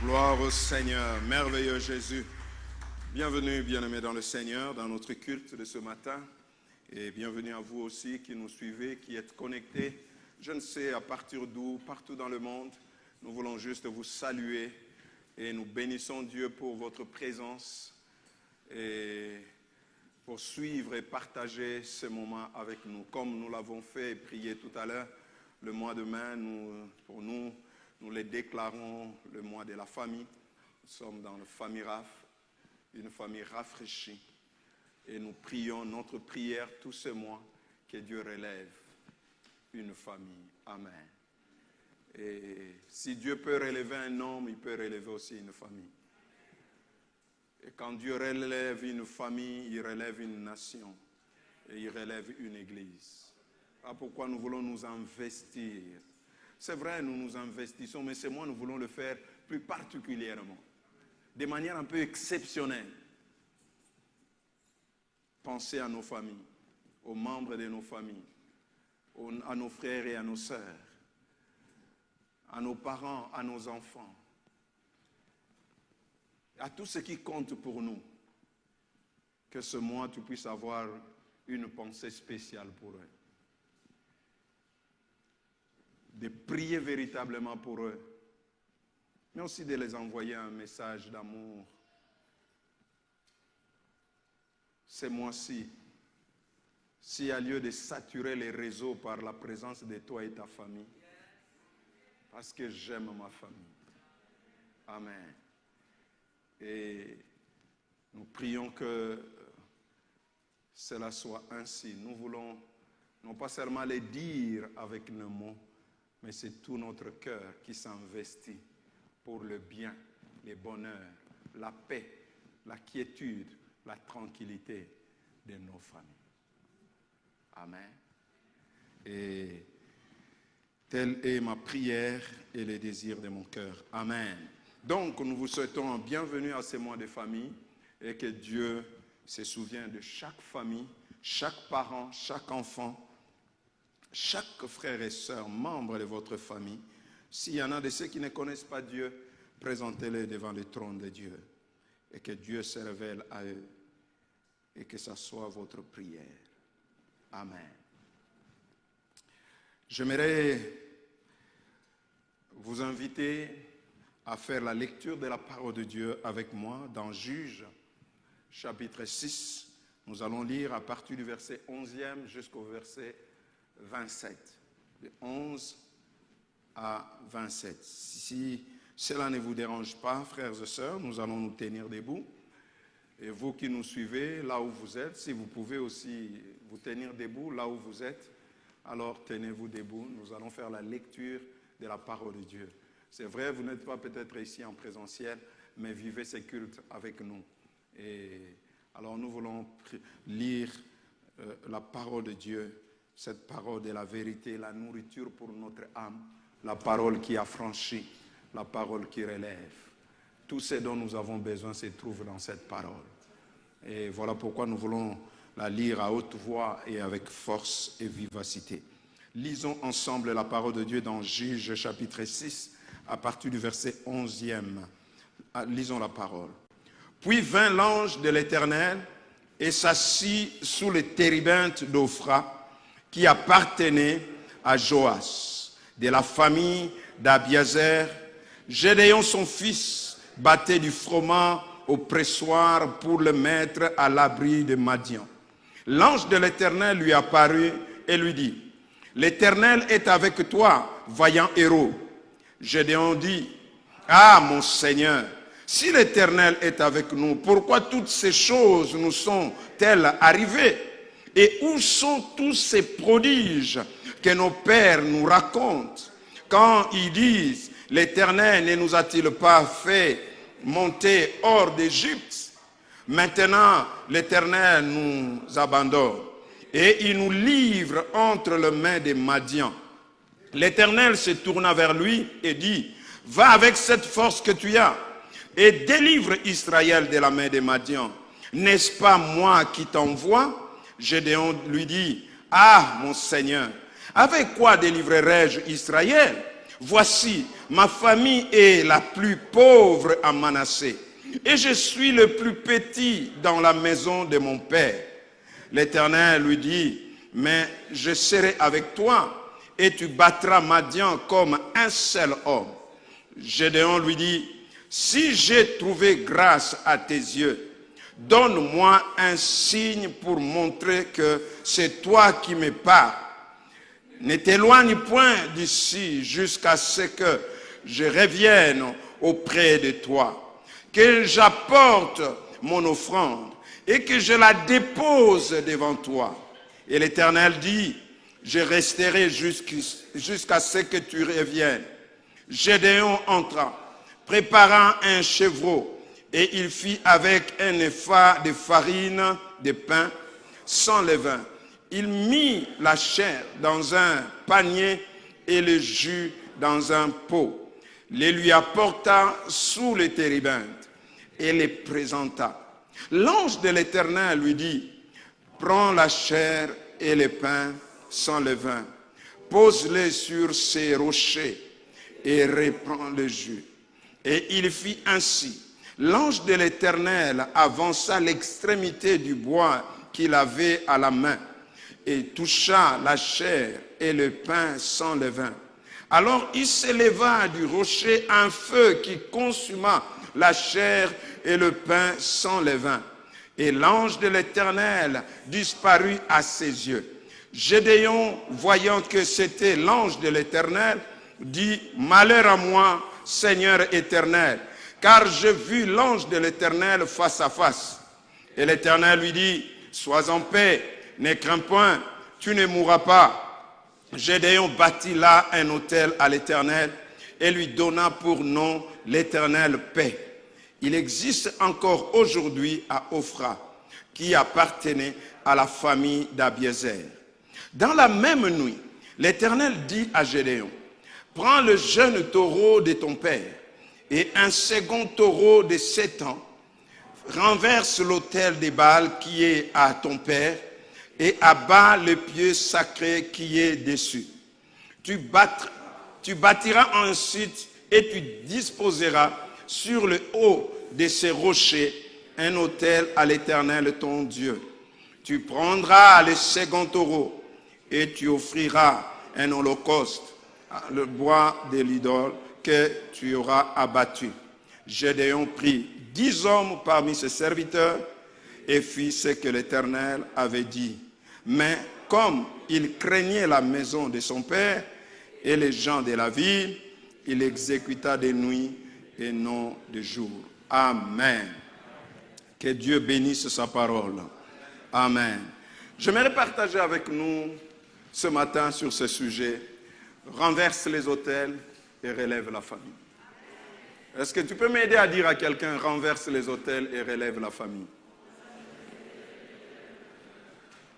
Gloire au Seigneur, merveilleux Jésus. Bienvenue, bien-aimés dans le Seigneur, dans notre culte de ce matin. Et bienvenue à vous aussi qui nous suivez, qui êtes connectés. Je ne sais à partir d'où, partout dans le monde. Nous voulons juste vous saluer et nous bénissons Dieu pour votre présence et pour suivre et partager ce moment avec nous. Comme nous l'avons fait et prié tout à l'heure, le mois de mai, pour nous les déclarons le mois de la famille. Nous sommes dans la famille RAF, une famille rafraîchie. Et nous prions notre prière tout ce mois, que Dieu relève une famille. Amen. Et si Dieu peut relever un homme, il peut relever aussi une famille. Et quand Dieu relève une famille, il relève une nation. Et il relève une église. Voilà pourquoi nous voulons nous investir. C'est vrai, nous nous investissons, mais c'est moi, nous voulons le faire plus particulièrement, de manière un peu exceptionnelle. Pensez à nos familles, aux membres de nos familles, à nos frères et à nos sœurs, à nos parents, à nos enfants, à tout ce qui compte pour nous. Que ce mois, tu puisses avoir une pensée spéciale pour eux. De prier véritablement pour eux, mais aussi de les envoyer un message d'amour. Ce mois-ci, s'il y a lieu de saturer les réseaux par la présence de toi et ta famille, parce que j'aime ma famille. Amen. Et nous prions que cela soit ainsi. Nous voulons non pas seulement les dire avec nos mots, mais c'est tout notre cœur qui s'investit pour le bien, le bonheur, la paix, la quiétude, la tranquillité de nos familles. Amen. Et telle est ma prière et le désir de mon cœur. Amen. Donc, nous vous souhaitons bienvenue à ce mois de famille et que Dieu se souvienne de chaque famille, chaque parent, chaque enfant, chaque frère et sœur, membre de votre famille. S'il y en a de ceux qui ne connaissent pas Dieu, présentez-les devant le trône de Dieu et que Dieu se révèle à eux et que ça soit votre prière. Amen. J'aimerais vous inviter à faire la lecture de la parole de Dieu avec moi dans Juges, chapitre 6. Nous allons lire à partir du verset 11e jusqu'au verset 27. De 11 à 27. Si cela ne vous dérange pas, frères et sœurs, nous allons nous tenir debout. Et vous qui nous suivez, là où vous êtes, si vous pouvez aussi vous tenir debout, là où vous êtes, alors tenez-vous debout. Nous allons faire la lecture de la parole de Dieu. C'est vrai, vous n'êtes pas peut-être ici en présentiel, mais vivez ces cultes avec nous. Et alors nous voulons lire la parole de Dieu, cette parole de la vérité, la nourriture pour notre âme, la parole qui affranchit, la parole qui relève. Tout ce dont nous avons besoin se trouve dans cette parole. Et voilà pourquoi nous voulons la lire à haute voix et avec force et vivacité. Lisons ensemble la parole de Dieu dans Juges chapitre 6, à partir du verset 11e. Lisons la parole. Puis vint l'ange de l'Éternel et s'assit sous les térébintes d'Ophra, qui appartenait à Joas, de la famille d'Abiazer. Gédéon, son fils, battait du froment au pressoir pour le mettre à l'abri de Madian. L'ange de l'Éternel lui apparut et lui dit, « L'Éternel est avec toi, vaillant héros. » Gédéon dit, « Ah, mon Seigneur, si l'Éternel est avec nous, pourquoi toutes ces choses nous sont-elles arrivées? Et où sont tous ces prodiges que nos pères nous racontent? Quand ils disent, l'Éternel ne nous a-t-il pas fait monter hors d'Égypte? Maintenant, l'Éternel nous abandonne et il nous livre entre les mains des Madians. L'Éternel se tourna vers lui et dit, va avec cette force que tu as et délivre Israël de la main des Madians. N'est-ce pas moi qui t'envoie? Gédéon lui dit, ah, mon Seigneur, avec quoi délivrerai-je Israël? Voici, ma famille est la plus pauvre à Manassé, et je suis le plus petit dans la maison de mon père. L'Éternel lui dit, mais je serai avec toi, et tu battras Madian comme un seul homme. Gédéon lui dit, si j'ai trouvé grâce à tes yeux, donne-moi un signe pour montrer que c'est toi qui me parles. Ne t'éloigne point d'ici jusqu'à ce que je revienne auprès de toi, que j'apporte mon offrande et que je la dépose devant toi. Et l'Éternel dit, je resterai jusqu'à ce que tu reviennes. Gédéon entra, préparant un chevreau, et il fit avec un épha de farine de pain sans levain. Il mit la chair dans un panier et le jus dans un pot. Les lui apporta sous le térébinthe et les présenta. L'ange de l'Éternel lui dit, prends la chair et le pain sans levain, pose-les sur ces rochers et reprends le jus. Et il fit ainsi. L'ange de l'Éternel avança l'extrémité du bois qu'il avait à la main et toucha la chair et le pain sans levain. Alors il s'éleva du rocher un feu qui consuma la chair et le pain sans levain. Et l'ange de l'Éternel disparut à ses yeux. Gédéon, voyant que c'était l'ange de l'Éternel, dit, malheur à moi, Seigneur éternel, car j'ai vu l'ange de l'Éternel face à face. Et l'Éternel lui dit, sois en paix, ne crains point, tu ne mourras pas. Gédéon bâtit là un autel à l'Éternel et lui donna pour nom l'Éternel paix. Il existe encore aujourd'hui à Ophra, qui appartenait à la famille d'Abiézer. Dans la même nuit, l'Éternel dit à Gédéon, prends le jeune taureau de ton père et un second taureau de 7 ans, renverse l'autel des Baals qui est à ton père et abat le pieu sacré qui est dessus. Tu bâtiras ensuite et tu disposeras sur le haut de ces rochers un autel à l'Éternel ton Dieu. Tu prendras le second taureau et tu offriras un holocauste, le bois de l'idole que tu auras abattu. Gédéon prit 10 hommes parmi ses serviteurs et fit ce que l'Éternel avait dit. Mais comme il craignait la maison de son père et les gens de la ville, il exécuta de nuit et non de jour. Amen. Que Dieu bénisse sa parole. Amen. J'aimerais partager avec nous ce matin sur ce sujet. Renverse les autels et relève la famille. Est-ce que tu peux m'aider à dire à quelqu'un, renverse les autels et relève la famille?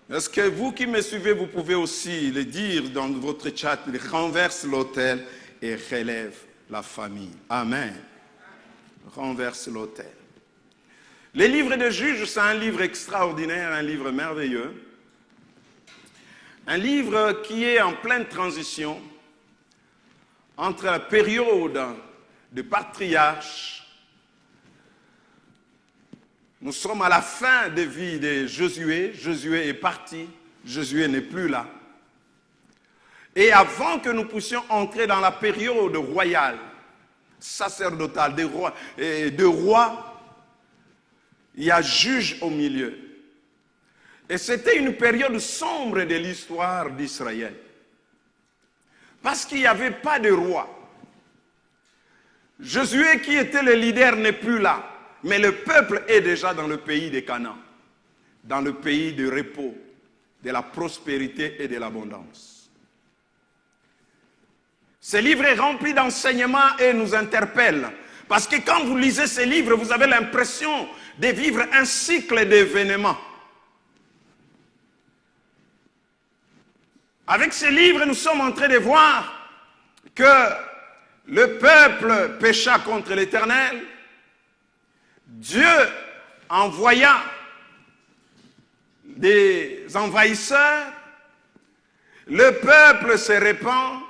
Est-ce que vous qui me suivez, vous pouvez aussi le dire dans votre chat, renverse l'autel et relève la famille. Amen. Renverse l'autel. Le livre de Juges, c'est un livre extraordinaire, un livre merveilleux. Un livre qui est en pleine transition entre la période de patriarches. Nous sommes à la fin de vie de Josué. Josué est parti. Josué n'est plus là. Et avant que nous puissions entrer dans la période royale, sacerdotale, de rois, il y a juge au milieu. Et c'était une période sombre de l'histoire d'Israël. Parce qu'il n'y avait pas de roi. Josué, qui était le leader, n'est plus là. Mais le peuple est déjà dans le pays de Canaan, dans le pays du repos, de la prospérité et de l'abondance. Ce livre est rempli d'enseignements et nous interpelle. Parce que quand vous lisez ces livres, vous avez l'impression de vivre un cycle d'événements. Avec ces livres, nous sommes en train de voir que le peuple pécha contre l'Éternel. Dieu envoya des envahisseurs. Le peuple se répand.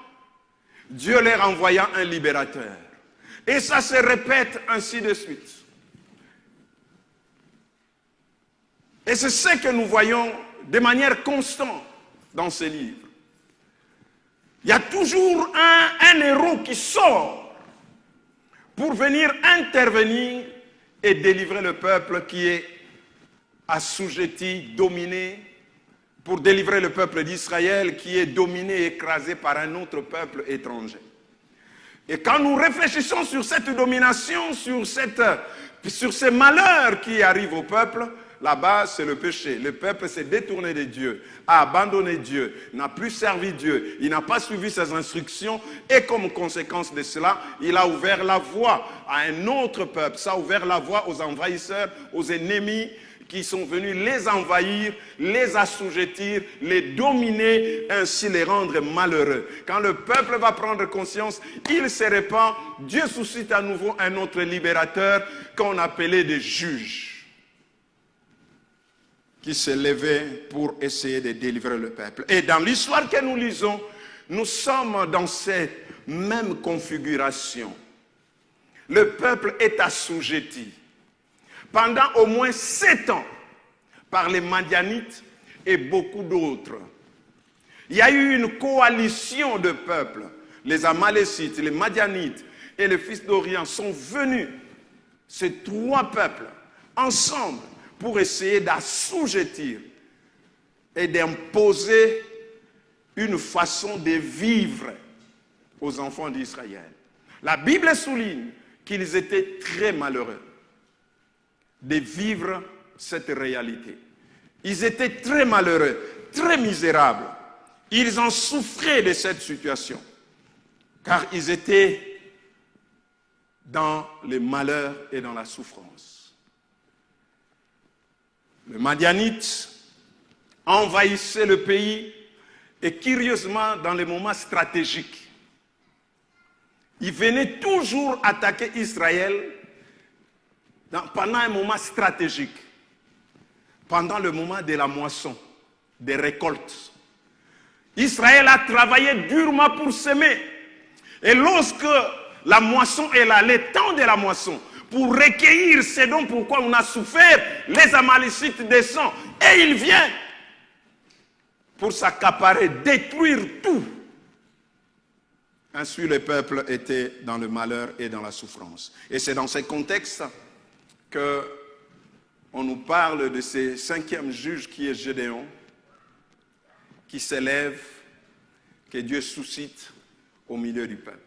Dieu leur envoya un libérateur. Et ça se répète ainsi de suite. Et c'est ce que nous voyons de manière constante dans ces livres. Il y a toujours un héros qui sort pour venir intervenir et délivrer le peuple qui est assujetti, dominé, pour délivrer le peuple d'Israël qui est dominé et écrasé par un autre peuple étranger. Et quand nous réfléchissons sur cette domination, sur ces malheurs qui arrivent au peuple, là-bas, c'est le péché. Le peuple s'est détourné de Dieu, a abandonné Dieu, n'a plus servi Dieu, il n'a pas suivi ses instructions et comme conséquence de cela, il a ouvert la voie à un autre peuple. Ça a ouvert la voie aux envahisseurs, aux ennemis qui sont venus les envahir, les assujettir, les dominer, ainsi les rendre malheureux. Quand le peuple va prendre conscience, il se répand, Dieu suscite à nouveau un autre libérateur qu'on appelait des juges, qui se levaient pour essayer de délivrer le peuple. Et dans l'histoire que nous lisons, nous sommes dans cette même configuration. Le peuple est assujetti pendant au moins 7 ans par les Madianites et beaucoup d'autres. Il y a eu une coalition de peuples. Les Amalécites, les Madianites et les fils d'Orient sont venus, ces 3 peuples, ensemble, pour essayer d'assujettir et d'imposer une façon de vivre aux enfants d'Israël. La Bible souligne qu'ils étaient très malheureux de vivre cette réalité. Ils étaient très malheureux, très misérables. Ils en souffraient de cette situation, car ils étaient dans le malheur et dans la souffrance. Le Madianite envahissait le pays et curieusement dans les moments stratégiques. Il venait toujours attaquer Israël pendant un moment stratégique, pendant le moment de la moisson, des récoltes. Israël a travaillé durement pour semer. Et lorsque la moisson est là, le temps de la moisson, pour recueillir ce dont pourquoi on a souffert, les Amalécites descendent et ils viennent pour s'accaparer, détruire tout. Ainsi, le peuple était dans le malheur et dans la souffrance. Et c'est dans ce contexte qu'on nous parle de ce 5e juge qui est Gédéon, qui s'élève, que Dieu suscite au milieu du peuple.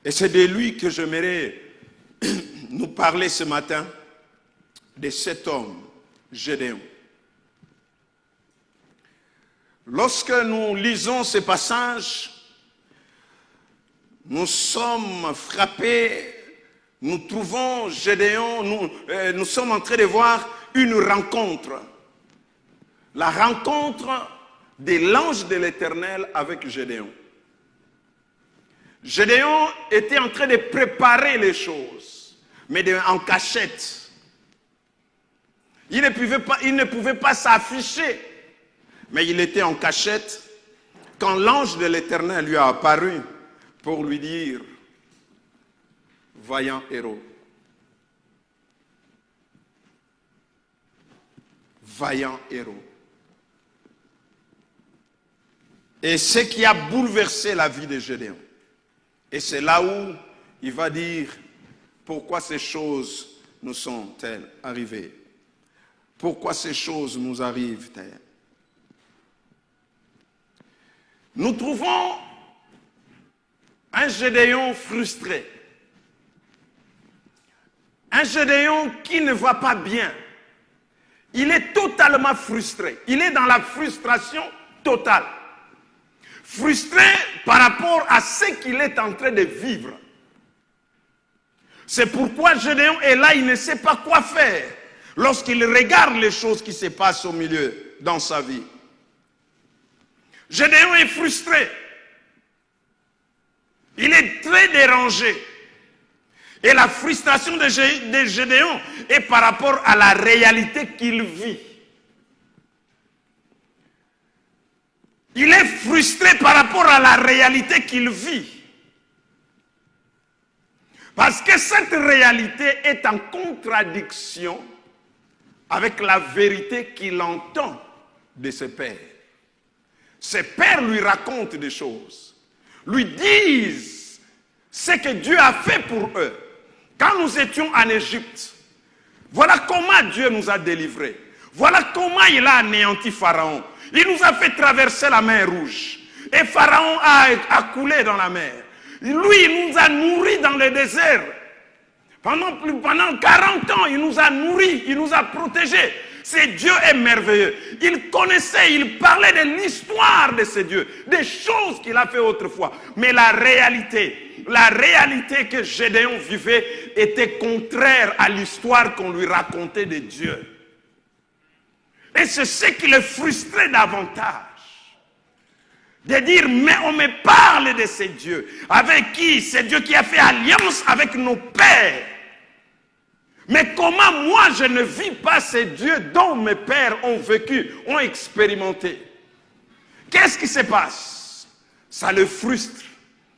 Et c'est de lui que j'aimerais nous parler ce matin, de cet homme, Gédéon. Lorsque nous lisons ces passages, nous sommes frappés, nous trouvons Gédéon, nous sommes en train de voir une rencontre. La rencontre de l'ange de l'Éternel avec Gédéon. Gédéon était en train de préparer les choses, mais en cachette. Il ne pouvait pas s'afficher, mais il était en cachette quand l'ange de l'Éternel lui a apparu pour lui dire: vaillant héros, vaillant héros. Et ce qui a bouleversé la vie de Gédéon. Et c'est là où il va dire pourquoi ces choses nous sont-elles arrivées. Pourquoi ces choses nous arrivent-elles. Nous trouvons un Gédéon frustré. Un Gédéon qui ne va pas bien. Il est totalement frustré. Il est dans la frustration totale. Frustré par rapport à ce qu'il est en train de vivre. C'est pourquoi Gédéon est là, il ne sait pas quoi faire lorsqu'il regarde les choses qui se passent au milieu dans sa vie. Gédéon est frustré. Il est très dérangé. Et la frustration de Gédéon est par rapport à la réalité qu'il vit. Il est frustré par rapport à la réalité qu'il vit. Parce que cette réalité est en contradiction avec la vérité qu'il entend de ses pères. Ses pères lui racontent des choses, lui disent ce que Dieu a fait pour eux. Quand nous étions en Égypte, voilà comment Dieu nous a délivrés. Voilà comment il a anéanti Pharaon. Il nous a fait traverser la mer Rouge. Et Pharaon a coulé dans la mer. Lui, il nous a nourris dans le désert. Pendant 40 ans, il nous a nourris, il nous a protégés. Ce Dieu est merveilleux. Il connaissait, il parlait de l'histoire de ce Dieu, des choses qu'il a fait autrefois. Mais la réalité que Gédéon vivait était contraire à l'histoire qu'on lui racontait de Dieu. Et c'est ce qui le frustrait davantage. De dire, mais on me parle de ces dieux. Avec qui? C'est Dieu qui a fait alliance avec nos pères. Mais comment moi je ne vis pas ces dieux dont mes pères ont vécu, ont expérimenté? Qu'est-ce qui se passe? Ça le frustre,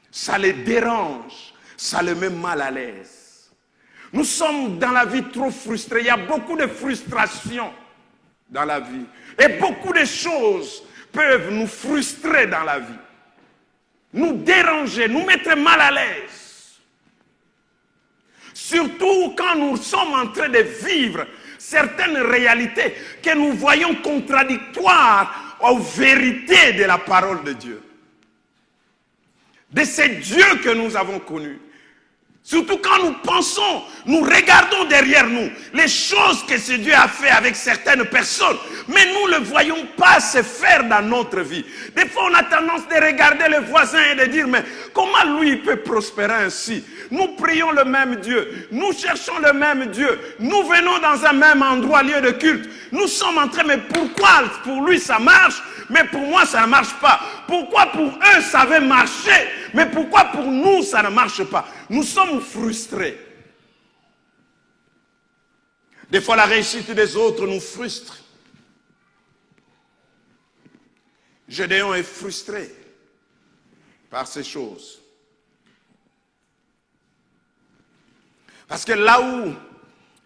ça le dérange, ça le met mal à l'aise. Nous sommes dans la vie trop frustrés. Il y a beaucoup de frustration dans la vie. Et beaucoup de choses peuvent nous frustrer dans la vie, nous déranger, nous mettre mal à l'aise. Surtout quand nous sommes en train de vivre certaines réalités que nous voyons contradictoires aux vérités de la parole de Dieu. De ces dieux que nous avons connus. Surtout quand nous pensons, nous regardons derrière nous les choses que ce Dieu a fait avec certaines personnes, mais nous ne le voyons pas se faire dans notre vie. Des fois, on a tendance de regarder le voisin et de dire, mais comment lui peut prospérer ainsi? Nous prions le même Dieu, nous cherchons le même Dieu, nous venons dans un même endroit, lieu de culte. Nous sommes en train, mais pourquoi pour lui ça marche, mais pour moi ça ne marche pas? Pourquoi pour eux ça avait marché, mais pourquoi pour nous ça ne marche pas? Nous sommes frustrés. Des fois la réussite des autres nous frustre. Gédéon est frustré par ces choses. Parce que là où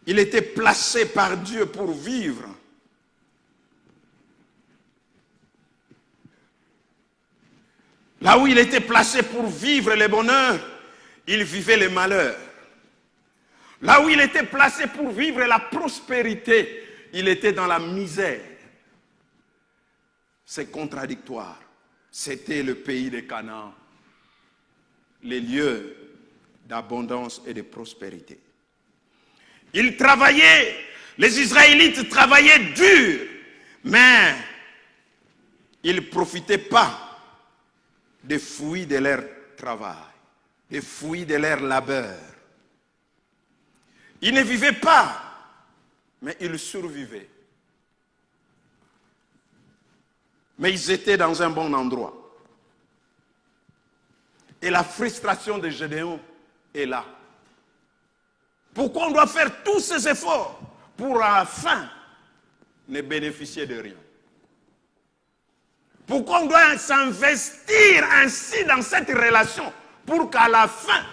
il était placé par Dieu pour vivre, là où il était placé pour vivre les bonheurs, il vivait les malheurs. Là où il était placé pour vivre la prospérité, il était dans la misère. C'est contradictoire. C'était le pays de Canaan, les lieux d'abondance et de prospérité. Ils travaillaient, les Israélites travaillaient dur, mais ils ne profitaient pas des fruits de leur travail, des fruits de leur labeur. Ils ne vivaient pas, mais ils survivaient. Mais ils étaient dans un bon endroit. Et la frustration de Gédéon est là. Pourquoi on doit faire tous ces efforts pour à la fin ne bénéficier de rien? Pourquoi on doit s'investir ainsi dans cette relation pour qu'à la fin,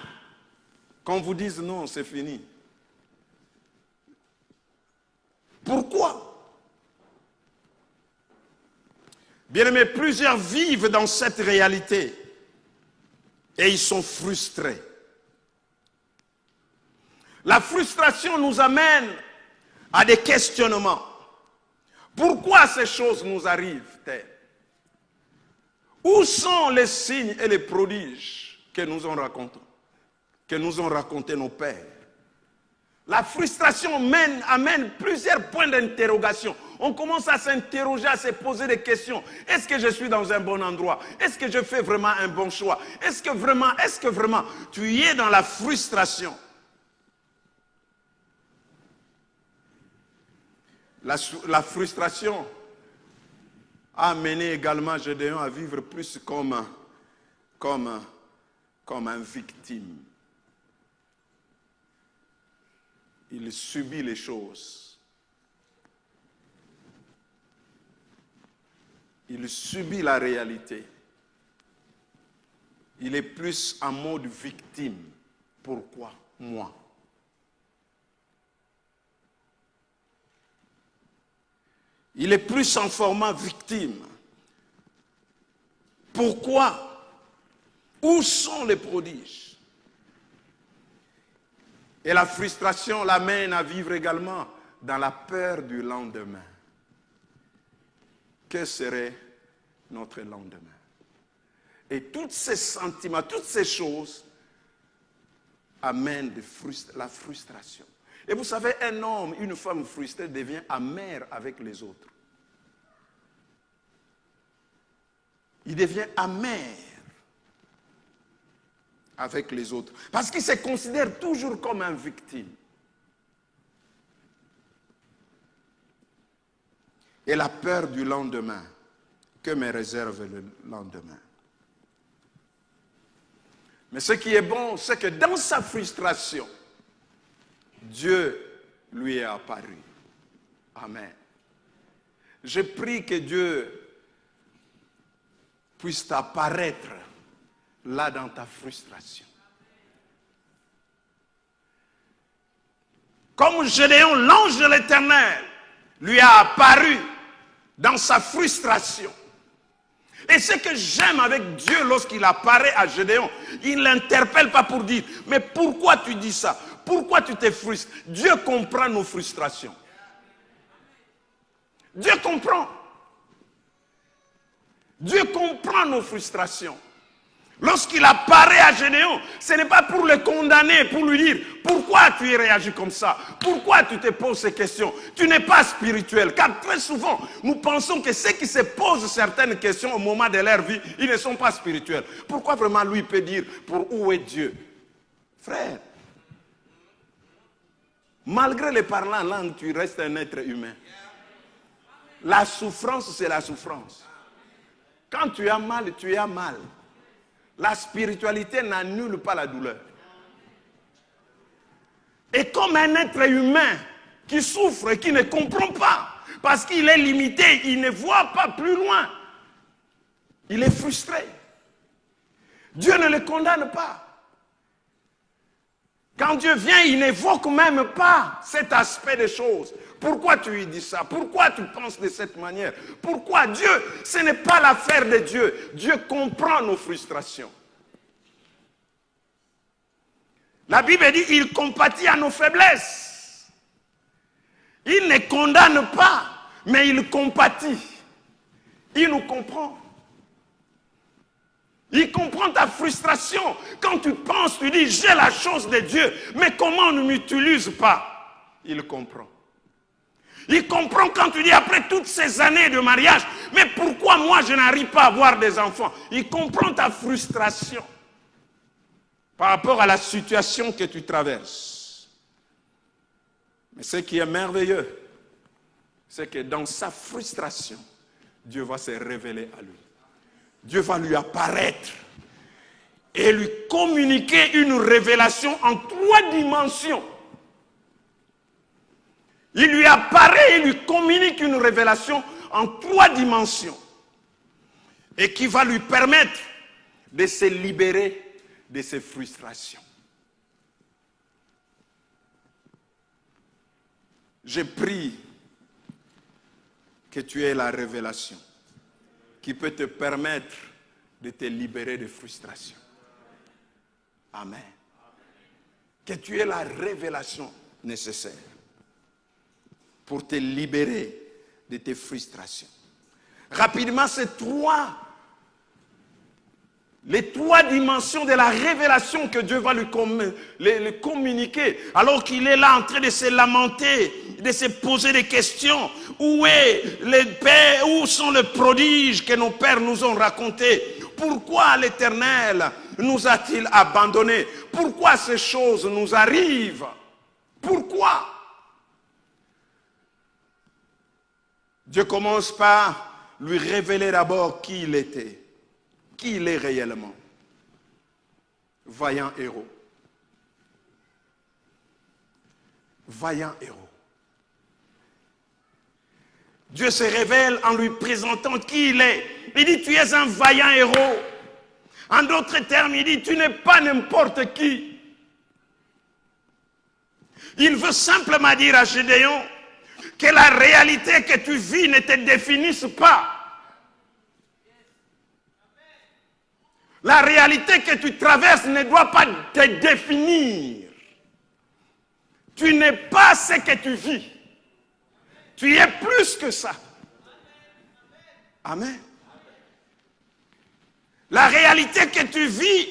qu'on vous dise non, c'est fini? Pourquoi? Bien-aimés, plusieurs vivent dans cette réalité et ils sont frustrés. La frustration nous amène à des questionnements. Pourquoi ces choses nous arrivent-elles? Où sont les signes et les prodiges que nous ont racontés nos pères? La frustration amène plusieurs points d'interrogation. On commence à s'interroger, à se poser des questions. Est-ce que je suis dans un bon endroit? Est-ce que je fais vraiment un bon choix? Est-ce que vraiment tu es dans la frustration? La frustration a amené également Gédéon à vivre plus comme un victime. Il subit les choses. il subit la réalité. Il est plus en mode victime. Pourquoi moi? Il est plus en format victime. Pourquoi? Où sont les prodiges? Et la frustration l'amène à vivre également dans la peur du lendemain. Que serait notre lendemain? Et tous ces sentiments, toutes ces choses amènent la frustration. Et vous savez, un homme, une femme frustrée devient amer avec les autres. Il devient amer avec les autres. Parce qu'il se considère toujours comme une victime. Et la peur du lendemain, que me réserve le lendemain? Mais ce qui est bon, c'est que dans sa frustration, Dieu lui est apparu. Amen. Je prie que Dieu puisse t'apparaître là dans ta frustration. Comme Gédéon, l'ange de l'Éternel, lui a apparu dans sa frustration. Et ce que j'aime avec Dieu lorsqu'il apparaît à Gédéon, il ne l'interpelle pas pour dire, mais pourquoi tu dis ça? Pourquoi tu te frustres? Dieu comprend nos frustrations. Dieu comprend. Dieu comprend nos frustrations. Lorsqu'il apparaît à Gédéon, ce n'est pas pour le condamner, pour lui dire pourquoi tu réagis comme ça, pourquoi tu te poses ces questions. Tu n'es pas spirituel, car très souvent nous pensons que ceux qui se posent certaines questions au moment de leur vie, ils ne sont pas spirituels. Pourquoi vraiment lui peut dire pour où est Dieu? Frère, malgré les parlants langues, tu restes un être humain. La souffrance, c'est la souffrance. Quand tu as mal, tu as mal. La spiritualité n'annule pas la douleur. Et comme un être humain qui souffre et qui ne comprend pas, parce qu'il est limité, il ne voit pas plus loin, il est frustré. Dieu ne le condamne pas. Quand Dieu vient, il n'évoque même pas cet aspect des choses. Pourquoi tu lui dis ça? Pourquoi tu penses de cette manière? Pourquoi Dieu? Ce n'est pas l'affaire de Dieu. Dieu comprend nos frustrations. La Bible dit qu'il compatit à nos faiblesses. Il ne condamne pas, mais il compatit. Il nous comprend. Il comprend ta frustration. Quand tu penses, tu dis, j'ai la chose de Dieu, mais comment on ne m'utilise pas? Il comprend. Il comprend quand tu dis, après toutes ces années de mariage, mais pourquoi moi je n'arrive pas à avoir des enfants? Il comprend ta frustration par rapport à la situation que tu traverses. Mais ce qui est merveilleux, c'est que dans sa frustration, Dieu va se révéler à lui. Dieu va lui apparaître et lui communiquer une révélation en 3 dimensions. Il lui apparaît et lui communique une révélation en 3 dimensions. Et qui va lui permettre de se libérer de ses frustrations. Je prie que tu aies la révélation qui peut te permettre de te libérer de frustrations. Amen. Que tu aies la révélation nécessaire pour te libérer de tes frustrations. Rapidement, les 3 dimensions de la révélation que Dieu va lui communiquer, alors qu'il est là en train de se lamenter, de se poser des questions. Où est les pères, où sont les prodiges que nos pères nous ont racontés? Pourquoi l'Éternel nous a-t-il abandonnés? Pourquoi ces choses nous arrivent? Pourquoi? Dieu commence par lui révéler d'abord qui il était, qui il est réellement. Vaillant héros. Vaillant héros. Dieu se révèle en lui présentant qui il est. Il dit, tu es un vaillant héros. En d'autres termes, il dit, tu n'es pas n'importe qui. Il veut simplement dire à Gédéon que la réalité que tu vis ne te définisse pas. La réalité que tu traverses ne doit pas te définir. Tu n'es pas ce que tu vis. Tu es plus que ça. Amen. La réalité que tu vis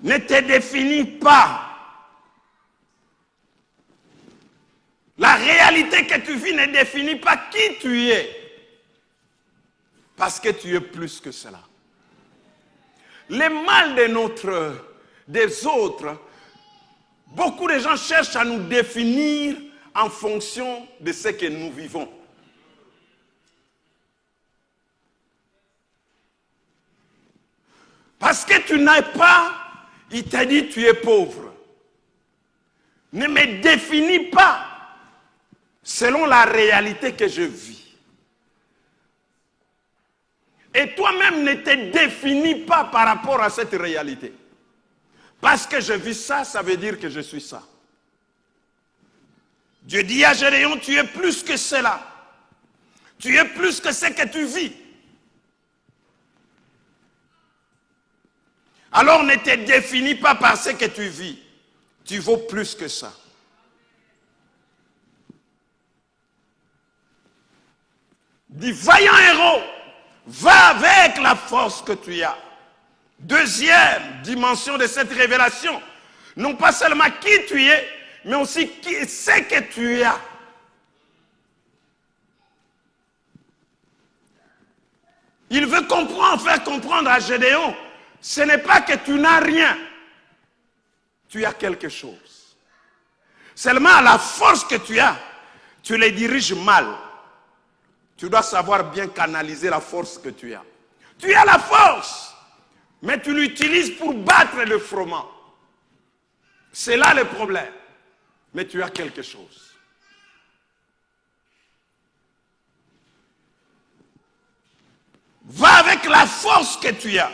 ne te définit pas. La réalité que tu vis ne définit pas qui tu es. Parce que tu es plus que cela. Le mal des autres, beaucoup de gens cherchent à nous définir en fonction de ce que nous vivons. Parce que tu n'as pas, il t'a dit tu es pauvre. Ne me définis pas selon la réalité que je vis. Et toi-même ne te définis pas par rapport à cette réalité. Parce que je vis ça, ça veut dire que je suis ça. Dieu dit à Gédéon, tu es plus que cela. Tu es plus que ce que tu vis. Alors ne te définis pas par ce que tu vis. Tu vaux plus que ça. Dis, vaillant héros, va avec la force que tu as. Deuxième dimension de cette révélation, non pas seulement qui tu es, mais aussi ce que tu as. Il veut faire comprendre à Gédéon, ce n'est pas que tu n'as rien, tu as quelque chose. Seulement la force que tu as, tu les diriges mal. Tu dois savoir bien canaliser la force que tu as. Tu as la force, mais tu l'utilises pour battre le froment. C'est là le problème. Mais tu as quelque chose. Va avec la force que tu as.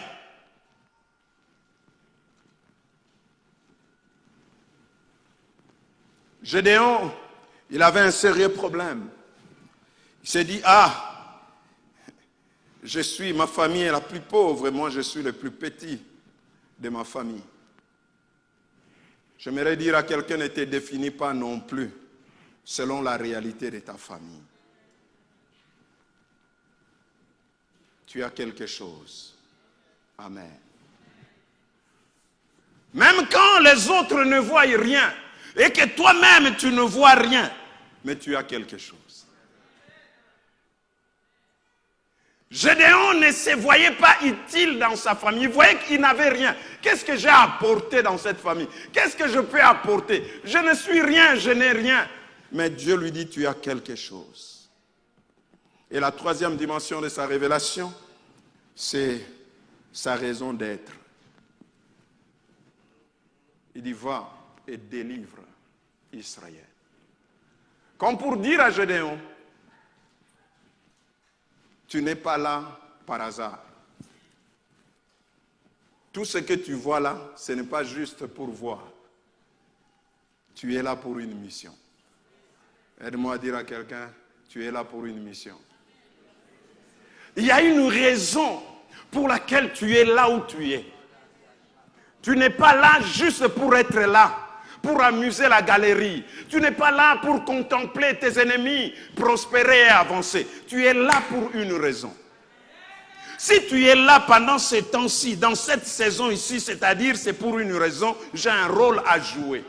Gédéon, il avait un sérieux problème. Il s'est dit, ma famille est la plus pauvre et moi je suis le plus petit de ma famille. J'aimerais dire à quelqu'un, ne te définis pas non plus selon la réalité de ta famille. Tu as quelque chose. Amen. Même quand les autres ne voient rien et que toi-même tu ne vois rien, mais tu as quelque chose. Gédéon ne se voyait pas utile dans sa famille. Il voyait qu'il n'avait rien. Qu'est-ce que j'ai apporté dans cette famille? Qu'est-ce que je peux apporter? Je ne suis rien, je n'ai rien. Mais Dieu lui dit, tu as quelque chose. Et la troisième dimension de sa révélation, c'est sa raison d'être. Il dit, va et délivre Israël. Comme pour dire à Gédéon, tu n'es pas là par hasard. Tout ce que tu vois là, ce n'est pas juste pour voir. Tu es là pour une mission. Aide-moi à dire à quelqu'un, tu es là pour une mission. Il y a une raison pour laquelle tu es là où tu es. Tu n'es pas là juste pour être là, pour amuser la galerie. Tu n'es pas là pour contempler tes ennemis prospérer et avancer. Tu es là pour une raison. Si tu es là pendant ces temps-ci, dans cette saison ici, c'est-à-dire c'est pour une raison, j'ai un rôle à jouer.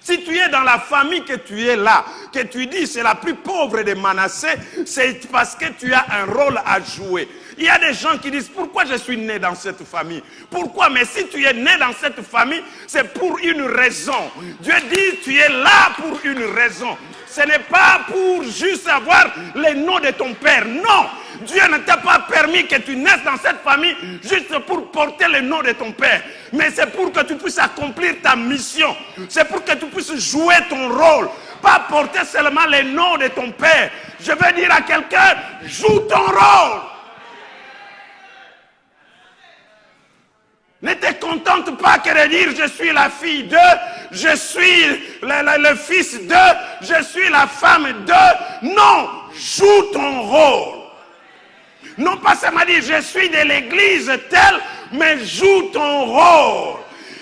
Si tu es dans la famille que tu es là, que tu dis c'est la plus pauvre de Manassé, c'est parce que tu as un rôle à jouer. Il y a des gens qui disent, pourquoi je suis né dans cette famille? Pourquoi? Mais si tu es né dans cette famille, c'est pour une raison. Dieu dit, tu es là pour une raison. Ce n'est pas pour juste avoir le nom de ton père. Non, Dieu ne t'a pas permis que tu naisses dans cette famille juste pour porter le nom de ton père. Mais c'est pour que tu puisses accomplir ta mission. C'est pour que tu puisses jouer ton rôle. pas porter seulement les noms de ton père. Je veux dire à quelqu'un, joue ton rôle. Ne te contente pas que de dire je suis la fille de, je suis le fils de, je suis la femme de. Non, joue ton rôle. Non pas seulement dire je suis de l'église telle, mais joue ton rôle.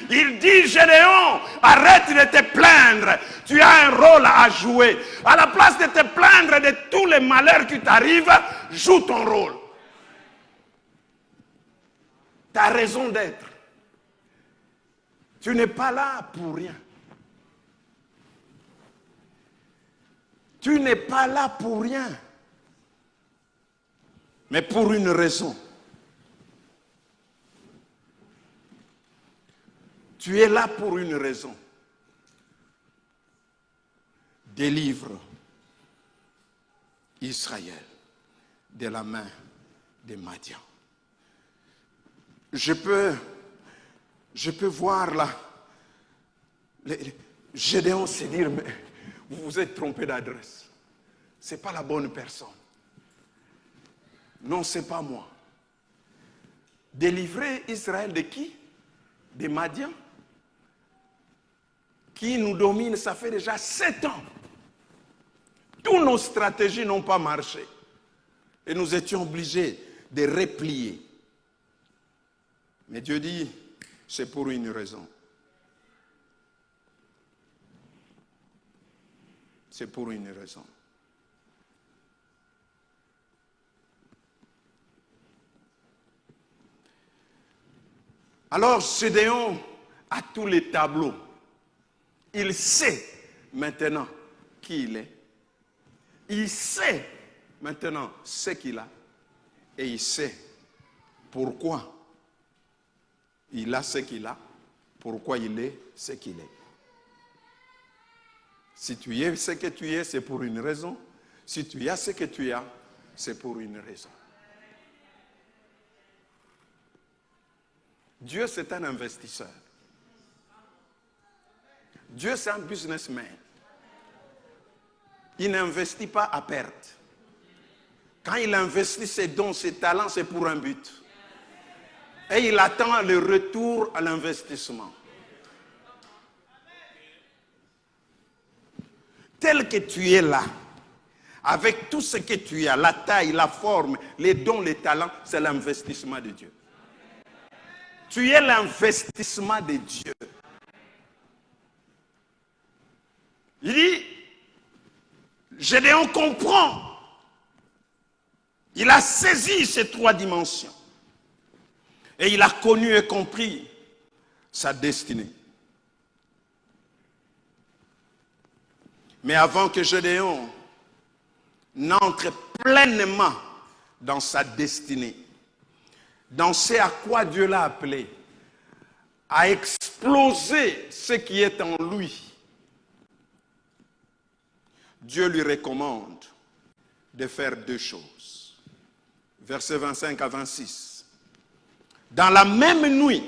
Il dit Gédéon, arrête de te plaindre. Tu as un rôle à jouer. À la place de te plaindre de tous les malheurs qui t'arrivent, joue ton rôle. Tu as raison d'être. Tu n'es pas là pour rien. Tu n'es pas là pour rien. Mais pour une raison. Tu es là pour une raison. Délivre Israël de la main des Madian. Je peux voir là, Gédéon se dire, mais vous vous êtes trompé d'adresse. Ce n'est pas la bonne personne. Non, ce n'est pas moi. Délivrer Israël de qui? Des Madian, qui nous dominent, ça fait déjà 7 ans. Toutes nos stratégies n'ont pas marché. Et nous étions obligés de replier. Mais Dieu dit, c'est pour une raison. C'est pour une raison. Alors, Gédéon a tous les tableaux. Il sait maintenant qui il est. Il sait maintenant ce qu'il a. Et il sait pourquoi il a ce qu'il a. Pourquoi il est ce qu'il est. Si tu es ce que tu es, c'est pour une raison. Si tu as ce que tu as, c'est pour une raison. Dieu, c'est un investisseur. Dieu, c'est un businessman. Il n'investit pas à perte. Quand il investit ses dons, ses talents, c'est pour un but. Et il attend le retour à l'investissement. Tel que tu es là, avec tout ce que tu as, la taille, la forme, les dons, les talents, c'est l'investissement de Dieu. Tu es l'investissement de Dieu. Il dit, Gédéon comprend. Il a saisi ces 3 dimensions. Et il a connu et compris sa destinée. Mais avant que Gédéon n'entre pleinement dans sa destinée, dans ce à quoi Dieu l'a appelé, à exploser ce qui est en lui, Dieu lui recommande de faire 2 choses. Versets 25 à 26. Dans la même nuit,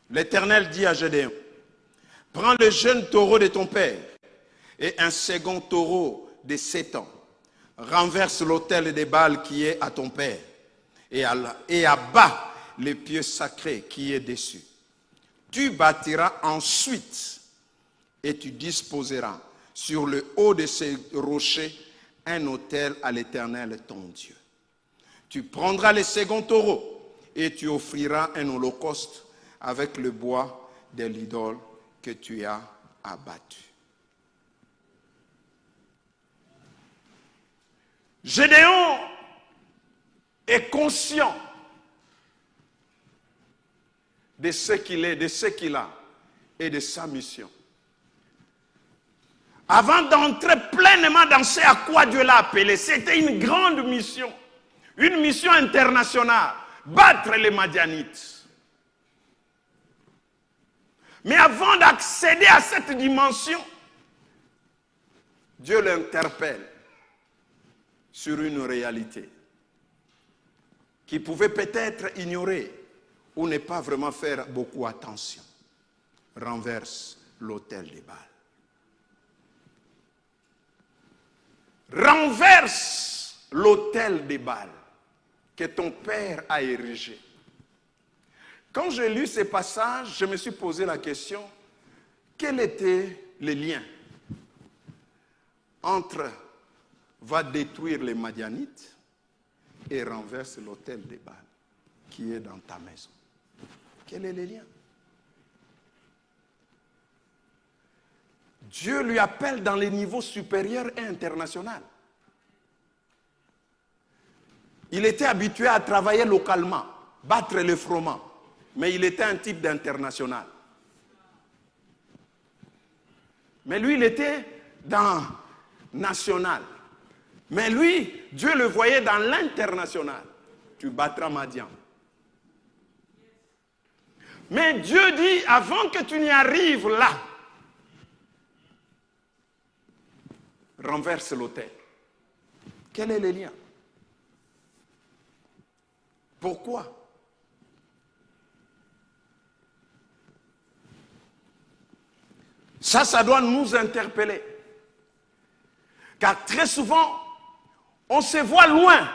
l'Éternel dit à Gédéon, prends le jeune taureau de ton père et un second taureau de 7 ans. Renverse l'autel des Baals qui est à ton père et abat les pieux sacrés qui est dessus. Tu bâtiras ensuite et tu disposeras sur le haut de ces rochers un autel à l'Éternel ton Dieu. Tu prendras le second taureau et tu offriras un holocauste avec le bois de l'idole que tu as abattu. Gédéon est conscient de ce qu'il est, de ce qu'il a et de sa mission. Avant d'entrer pleinement dans ce à quoi Dieu l'a appelé, c'était une grande mission, une mission internationale, battre les Madianites. Mais avant d'accéder à cette dimension, Dieu l'interpelle sur une réalité qui pouvait peut-être ignorer ou ne pas vraiment faire beaucoup attention. Renverse l'autel des Baals. renverse l'autel des Baal que ton père a érigé. Quand j'ai lu ces passages, je me suis posé la question, quel était le lien entre va détruire les Madianites et renverse l'autel des Baal qui est dans ta maison? Quel est le lien? Dieu lui appelle dans les niveaux supérieurs et internationaux. Il était habitué à travailler localement, battre le froment, mais il était un type d'international. Mais lui, il était dans national. Mais lui, Dieu le voyait dans l'international. Tu battras Madian. Mais Dieu dit, avant que tu n'y arrives là, renverse l'autel. Quel est le lien? Pourquoi? Ça doit nous interpeller. Car très souvent, on se voit loin,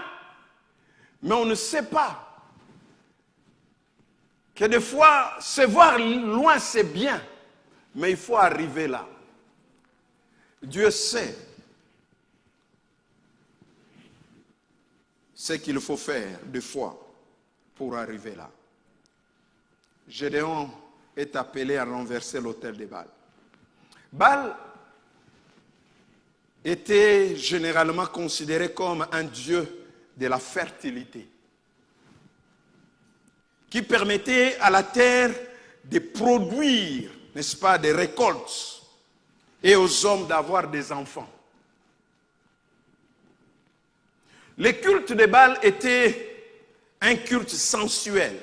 mais on ne sait pas que des fois, se voir loin, c'est bien, mais il faut arriver là. Dieu sait ce qu'il faut faire des fois pour arriver là. Gédéon est appelé à renverser l'autel de Baal. Baal était généralement considéré comme un dieu de la fertilité, qui permettait à la terre de produire, n'est-ce pas, des récoltes, et aux hommes d'avoir des enfants. Le culte de Baal était un culte sensuel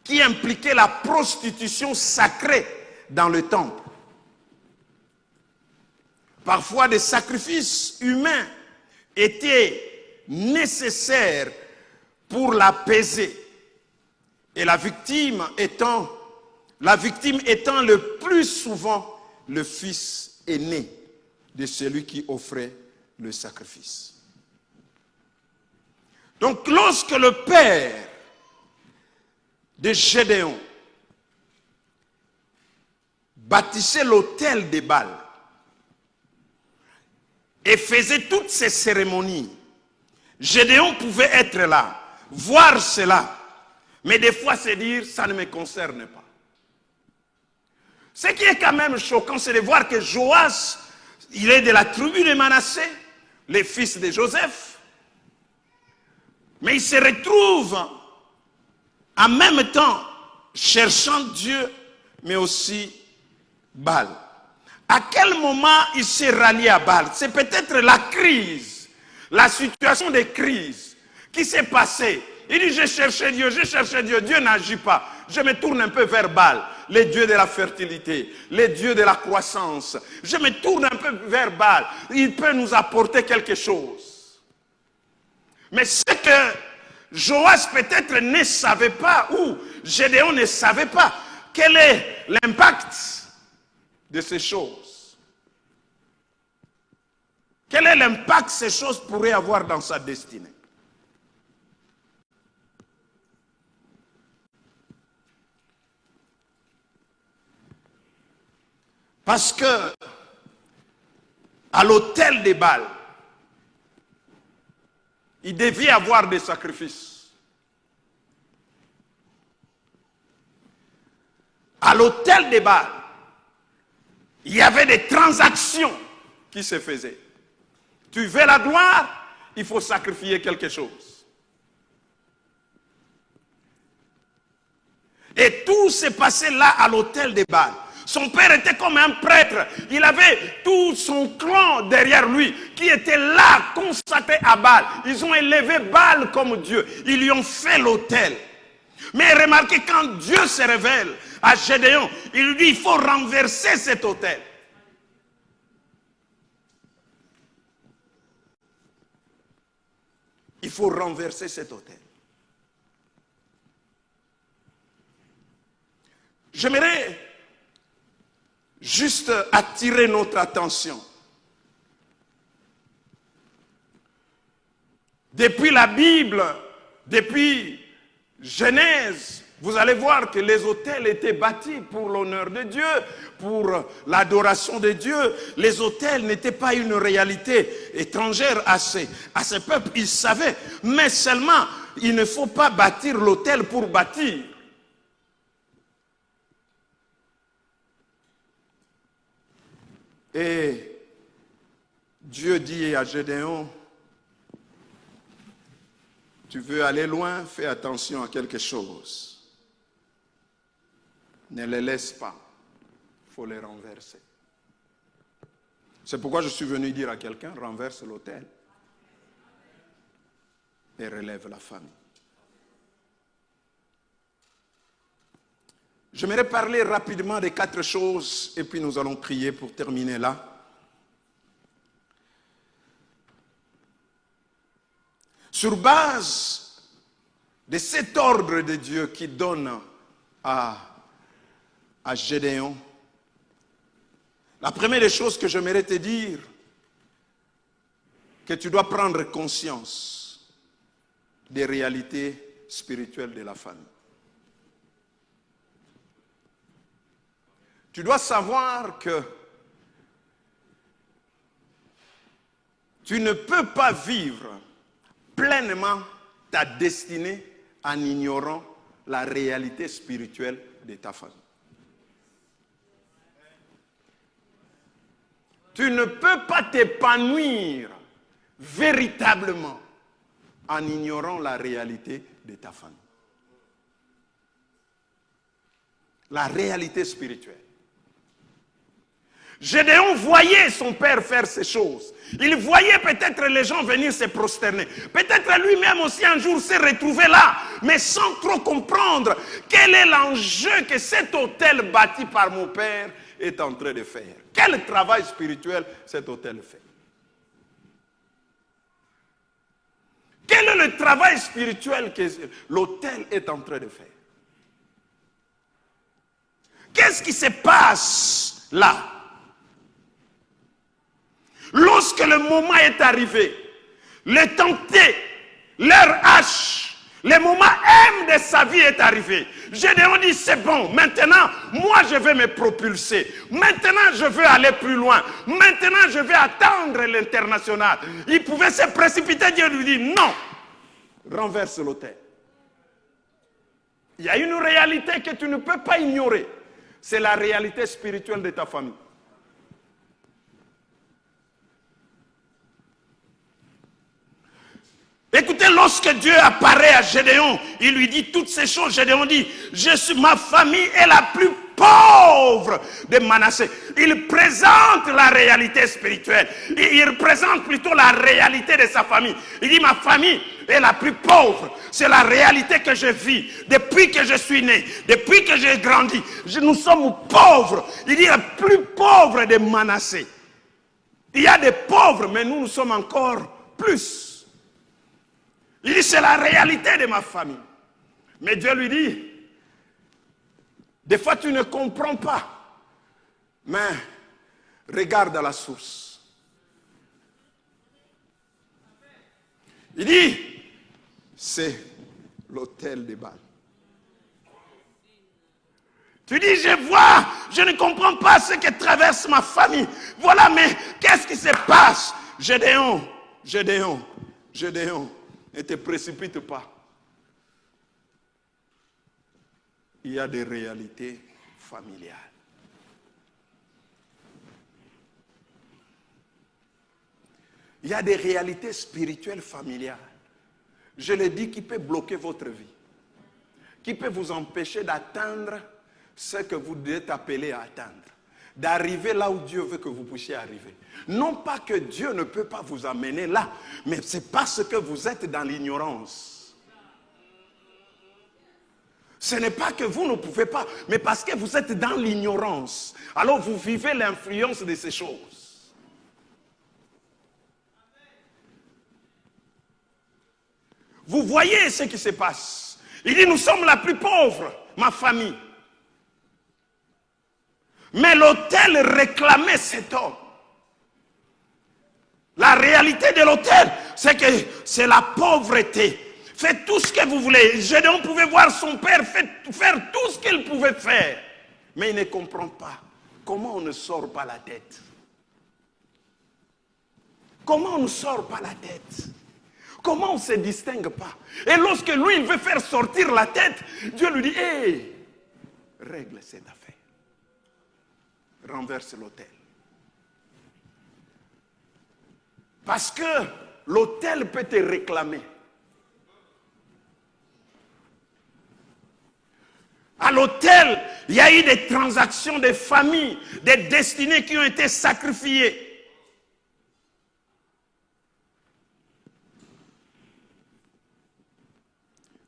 qui impliquait la prostitution sacrée dans le temple. Parfois, des sacrifices humains étaient nécessaires pour l'apaiser. Et la victime étant le plus souvent le fils aîné de celui qui offrait le sacrifice. Donc, lorsque le père de Gédéon bâtissait l'autel de Baal et faisait toutes ces cérémonies, Gédéon pouvait être là, voir cela, mais des fois se dire, ça ne me concerne pas. Ce qui est quand même choquant, c'est de voir que Joas, il est de la tribu de Manassé, le fils de Joseph, mais il se retrouve en même temps cherchant Dieu, mais aussi Baal. À quel moment il s'est rallié à Baal? C'est peut-être la crise, la situation de crise qui s'est passée. Il dit, j'ai cherché Dieu, Dieu n'agit pas. Je me tourne un peu vers Baal, les dieux de la fertilité, les dieux de la croissance. Je me tourne un peu vers Baal, il peut nous apporter quelque chose. Mais ce que Joas peut-être ne savait pas, ou Gédéon ne savait pas, quel est l'impact de ces choses. Quel est l'impact que ces choses pourraient avoir dans sa destinée? Parce que à l'autel des Baal, il devait y avoir des sacrifices. À l'autel des Baal, il y avait des transactions qui se faisaient. Tu veux la gloire, il faut sacrifier quelque chose. Et tout s'est passé là à l'autel des Baal. Son père était comme un prêtre. Il avait tout son clan derrière lui qui était là, consacré à Baal. Ils ont élevé Baal comme Dieu. Ils lui ont fait l'autel. Mais remarquez, quand Dieu se révèle à Gédéon, il lui dit, il faut renverser cet autel. Il faut renverser cet autel. J'aimerais juste attirer notre attention Depuis la Bible, depuis Genèse, vous allez voir que les autels étaient bâtis pour l'honneur de Dieu, pour l'adoration de Dieu. Les autels n'étaient pas une réalité étrangère à ces peuples, ils savaient. Mais seulement, il ne faut pas bâtir l'autel pour bâtir. Et Dieu dit à Gédéon, tu veux aller loin, fais attention à quelque chose. Ne les laisse pas, il faut les renverser. C'est pourquoi je suis venu dire à quelqu'un, renverse l'autel et relève la famille. J'aimerais parler rapidement des 4 choses et puis nous allons prier pour terminer là. Sur base de cet ordre de Dieu qui donne à Gédéon, la première des choses que j'aimerais te dire, que tu dois prendre conscience des réalités spirituelles de la famille. Tu dois savoir que tu ne peux pas vivre pleinement ta destinée en ignorant la réalité spirituelle de ta famille. Tu ne peux pas t'épanouir véritablement en ignorant la réalité de ta famille. La réalité spirituelle. Gédéon voyait son père faire ces choses. Il voyait peut-être les gens venir se prosterner. Peut-être lui-même aussi un jour s'est retrouvé là, mais sans trop comprendre quel est l'enjeu que cet autel bâti par mon père est en train de faire. Quel travail spirituel cet autel fait? Quel est le travail spirituel que l'autel est en train de faire? Qu'est-ce qui se passe là? Lorsque le moment est arrivé, le tenté, leur hache, le moment M de sa vie est arrivé. Gédéon dit, c'est bon, maintenant, moi je vais me propulser. Maintenant, je veux aller plus loin. Maintenant, je vais attendre l'international. Il pouvait se précipiter, Dieu lui dit, non, renverse l'autel. Il y a une réalité que tu ne peux pas ignorer. C'est la réalité spirituelle de ta famille. Écoutez, lorsque Dieu apparaît à Gédéon, il lui dit toutes ces choses. Gédéon dit, ma famille est la plus pauvre de Manassé. Il présente la réalité spirituelle. Il représente plutôt la réalité de sa famille. Il dit, ma famille est la plus pauvre. C'est la réalité que je vis depuis que je suis né, depuis que j'ai grandi. Nous sommes pauvres. Il dit, la plus pauvre de Manassé. Il y a des pauvres, mais nous sommes encore plus. Il dit, c'est la réalité de ma famille. Mais Dieu lui dit, des fois tu ne comprends pas, mais regarde à la source. Il dit, c'est l'autel des Baals. Tu dis, je vois, je ne comprends pas ce que traverse ma famille. Voilà, mais qu'est-ce qui se passe? Gédéon, ne te précipite pas. Il y a des réalités familiales. Il y a des réalités spirituelles familiales. Je l'ai dit, qui peut bloquer votre vie. Qui peut vous empêcher d'atteindre ce que vous êtes appelé à atteindre. D'arriver là où Dieu veut que vous puissiez arriver. Non pas que Dieu ne peut pas vous amener là, mais c'est parce que vous êtes dans l'ignorance. Ce n'est pas que vous ne pouvez pas, mais parce que vous êtes dans l'ignorance. Alors vous vivez l'influence de ces choses. Vous voyez ce qui se passe. Il dit, nous sommes la plus pauvre, ma famille. Mais l'autel réclamait cet homme. La réalité de l'autel, c'est que c'est la pauvreté. Faites tout ce que vous voulez. Gédéon pouvait voir son père faire tout ce qu'il pouvait faire. Mais il ne comprend pas comment on ne sort pas la tête. Comment on ne sort pas la tête? Comment on ne se distingue pas? Et lorsque lui, il veut faire sortir la tête, Dieu lui dit, hé, règle cette affaire. Renverse l'autel. Parce que l'autel peut te réclamer. À l'autel, il y a eu des transactions, des familles, des destinées qui ont été sacrifiées.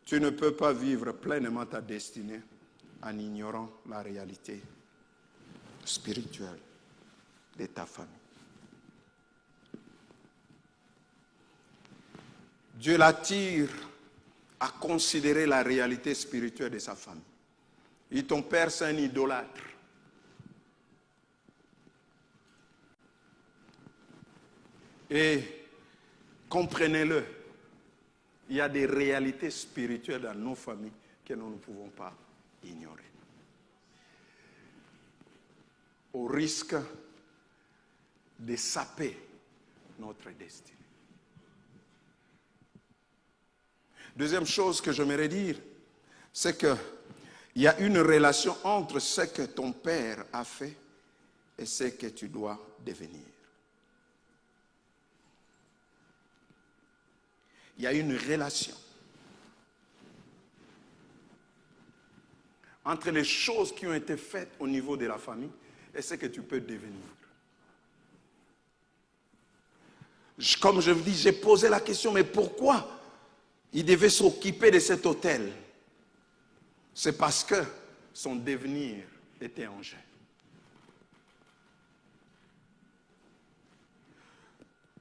Tu ne peux pas vivre pleinement ta destinée en ignorant la réalité spirituelle de ta famille. Dieu l'attire à considérer la réalité spirituelle de sa famille. Et ton père, c'est un idolâtre. Et comprenez-le, il y a des réalités spirituelles dans nos familles que nous ne pouvons pas ignorer. Au risque de saper notre destinée. Deuxième chose que j'aimerais dire, c'est qu'il y a une relation entre ce que ton père a fait et ce que tu dois devenir. Il y a une relation entre les choses qui ont été faites au niveau de la famille et ce que tu peux devenir. Comme je vous dis, j'ai posé la question, mais pourquoi il devait s'occuper de cet hôtel? C'est parce que son devenir était en jeu.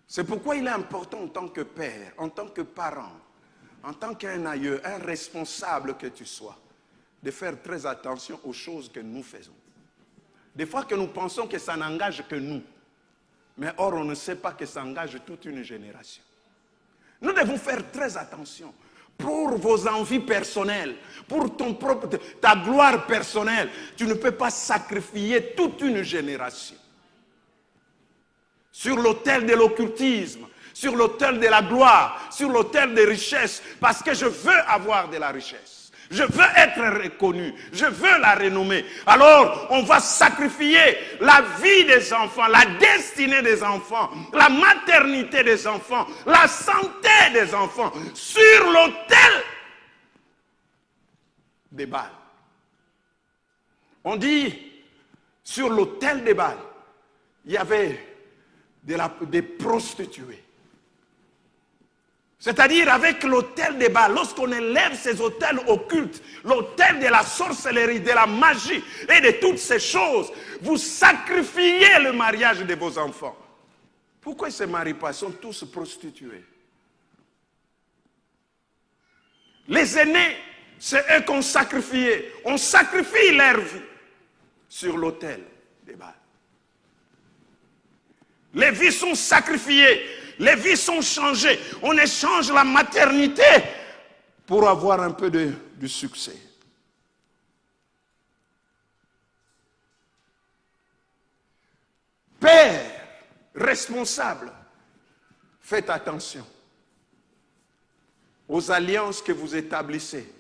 C'est pourquoi il est important en tant que père, en tant que parent, en tant qu'un aïeux, un responsable que tu sois, de faire très attention aux choses que nous faisons. Des fois que nous pensons que ça n'engage que nous, mais or on ne sait pas que ça engage toute une génération. Nous devons faire très attention pour vos envies personnelles, pour ta gloire personnelle. Tu ne peux pas sacrifier toute une génération. Sur l'autel de l'occultisme, sur l'autel de la gloire, sur l'autel des richesses, parce que je veux avoir de la richesse. Je veux être reconnu, je veux la renommée. Alors, on va sacrifier la vie des enfants, la destinée des enfants, la maternité des enfants, la santé des enfants, sur l'autel des Baals. On dit, sur l'autel des Baals, il y avait des prostituées. C'est-à-dire avec l'autel des Baals, lorsqu'on élève ces autels occultes, l'autel de la sorcellerie, de la magie et de toutes ces choses, vous sacrifiez le mariage de vos enfants. Pourquoi ils ne se marient pas? Ils sont tous prostitués. Les aînés, c'est eux qu'on sacrifiait. On sacrifie leur vie sur l'autel des Baals. Les vies sont sacrifiées, les vies sont changées. On échange la maternité pour avoir un peu de succès. Père, responsable, faites attention aux alliances que vous établissez,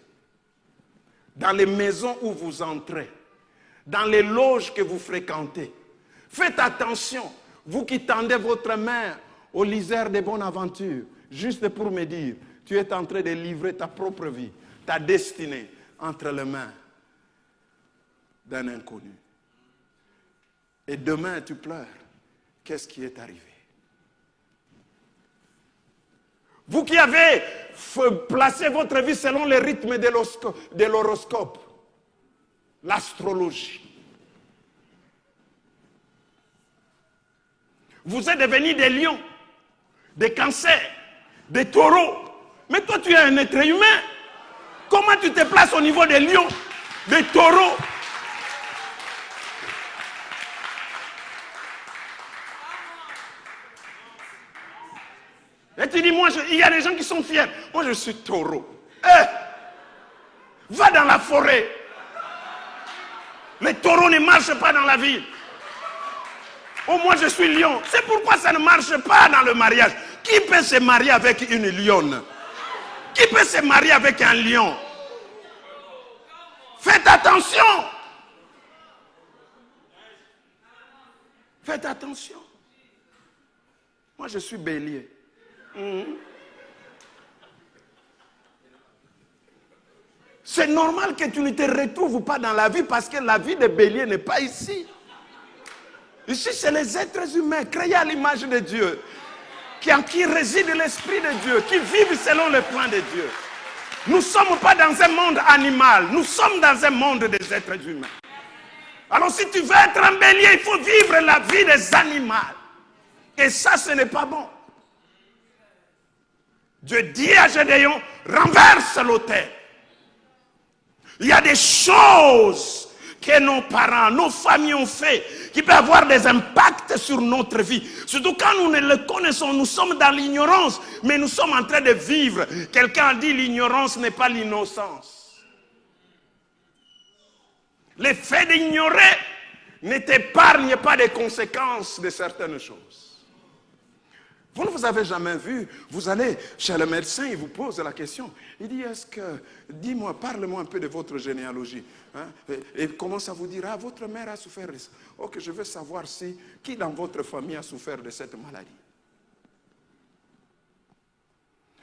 dans les maisons où vous entrez, dans les loges que vous fréquentez. Faites attention. Vous qui tendez votre main au lisière des bonnes aventures, juste pour me dire, tu es en train de livrer ta propre vie, ta destinée, entre les mains d'un inconnu. Et demain, tu pleures. Qu'est-ce qui est arrivé? Vous qui avez placé votre vie selon les rythmes de l'horoscope, l'astrologie, vous êtes devenus des lions, des cancers, des taureaux. Mais toi, tu es un être humain. Comment tu te places au niveau des lions, des taureaux? Et tu dis, il y a des gens qui sont fiers. Moi, je suis taureau. Eh, va dans la forêt. Les taureaux ne marchent pas dans la ville. Oh, moi, je suis lion. C'est pourquoi ça ne marche pas dans le mariage. Qui peut se marier avec une lionne? Qui peut se marier avec un lion? Faites attention. Faites attention. Moi, je suis bélier. C'est normal que tu ne te retrouves pas dans la vie parce que la vie de bélier n'est pas ici. Ici, c'est les êtres humains créés à l'image de Dieu, en qui réside l'Esprit de Dieu, qui vivent selon le plan de Dieu. Nous ne sommes pas dans un monde animal, nous sommes dans un monde des êtres humains. Alors si tu veux être un bélier, il faut vivre la vie des animaux. Et ça, ce n'est pas bon. Dieu dit à Gédéon, renverse l'autel. Il y a des choses que nos parents, nos familles ont fait, qui peuvent avoir des impacts sur notre vie. Surtout quand nous ne le connaissons, nous sommes dans l'ignorance, mais nous sommes en train de vivre. Quelqu'un a dit, l'ignorance n'est pas l'innocence. Le fait d'ignorer ne t'épargne pas des conséquences de certaines choses. Vous ne vous avez jamais vu, vous allez chez le médecin, il vous pose la question. Il dit, dis-moi, parle-moi un peu de votre généalogie. Hein? Et commence à vous dire, ah, votre mère a souffert de ça. Ok, je veux savoir qui dans votre famille a souffert de cette maladie.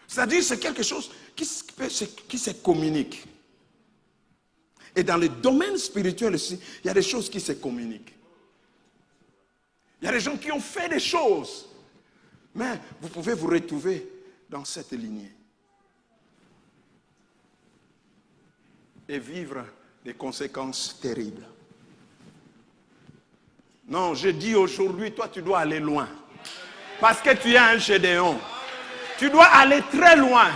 C'est-à-dire, c'est quelque chose qui se communique. Et dans le domaine spirituel aussi, il y a des choses qui se communiquent. Il y a des gens qui ont fait des choses. Mais vous pouvez vous retrouver dans cette lignée. Et vivre des conséquences terribles. Non, je dis aujourd'hui, toi tu dois aller loin. Parce que tu es un Gédéon. Tu dois aller très loin.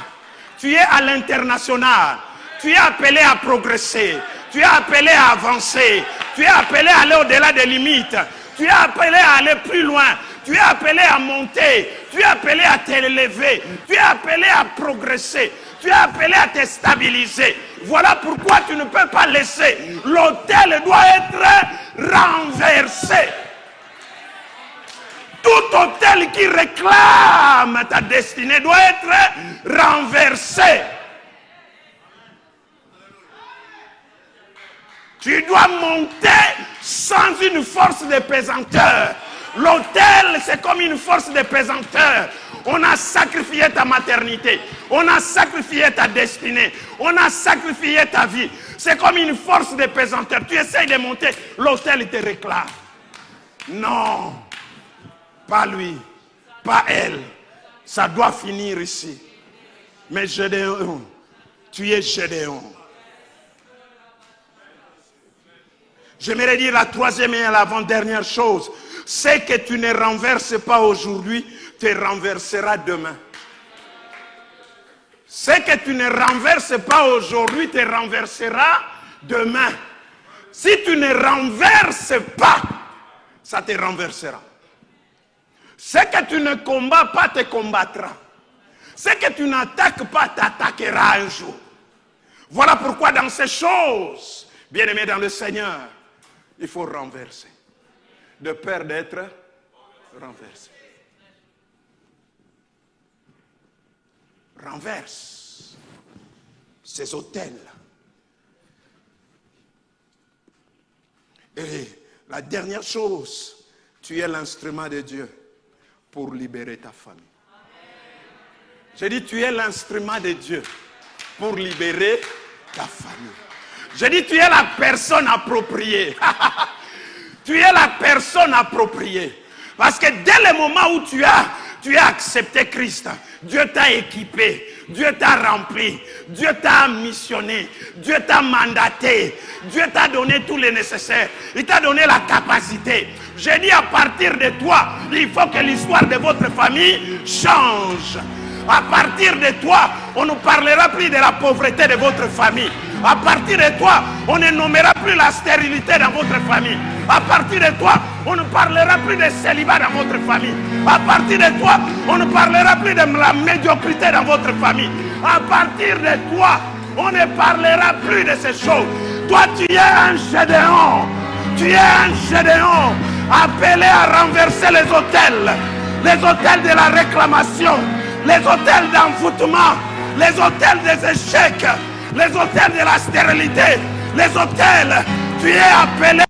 Tu es à l'international. Tu es appelé à progresser. Tu es appelé à avancer. Tu es appelé à aller au-delà des limites. Tu es appelé à aller plus loin. Tu es appelé à monter. Tu es appelé à t'élever. Tu es appelé à progresser. Tu es appelé à te stabiliser. Voilà pourquoi tu ne peux pas laisser. L'autel doit être renversé. Tout autel qui réclame ta destinée doit être renversé. Tu dois monter sans une force de pesanteur. L'autel, c'est comme une force de pesanteur. On a sacrifié ta maternité. On a sacrifié ta destinée. On a sacrifié ta vie. C'est comme une force de pesanteur. Tu essayes de monter, l'autel te réclame. Non, pas lui, pas elle. Ça doit finir ici. Mais Gédéon, tu es Gédéon. J'aimerais dire la troisième et l'avant-dernière chose. C'est que tu ne renverses pas aujourd'hui, tu renverseras demain. C'est que tu ne renverses pas aujourd'hui, tu renverseras demain. Si tu ne renverses pas, ça te renversera. Ce que tu ne combats pas, te combattra. Ce que tu n'attaques pas, t'attaquera un jour. Voilà pourquoi dans ces choses, bien-aimés dans le Seigneur, il faut renverser. De peur d'être renversé. Renverse ces autels. Et la dernière chose, tu es l'instrument de Dieu pour libérer ta famille. J'ai dit, tu es l'instrument de Dieu pour libérer ta famille. J'ai dit, tu es la personne appropriée. Tu es la personne appropriée. Parce que dès le moment où tu as accepté Christ, Dieu t'a équipé, Dieu t'a rempli, Dieu t'a missionné, Dieu t'a mandaté, Dieu t'a donné tout le nécessaire. Il t'a donné la capacité. J'ai dit à partir de toi, il faut que l'histoire de votre famille change. À partir de toi, on ne parlera plus de la pauvreté de votre famille. À partir de toi, on ne nommera plus la stérilité dans votre famille. À partir de toi, on ne parlera plus de célibat dans votre famille. À partir de toi, on ne parlera plus de la médiocrité dans votre famille. À partir de toi, on ne parlera plus de ces choses. Toi, tu es un Gédéon. Tu es un Gédéon appelé à renverser les hôtels de la réclamation, les hôtels d'envoûtement, les hôtels des échecs, les hôtels de la stérilité, les hôtels. Tu es appelé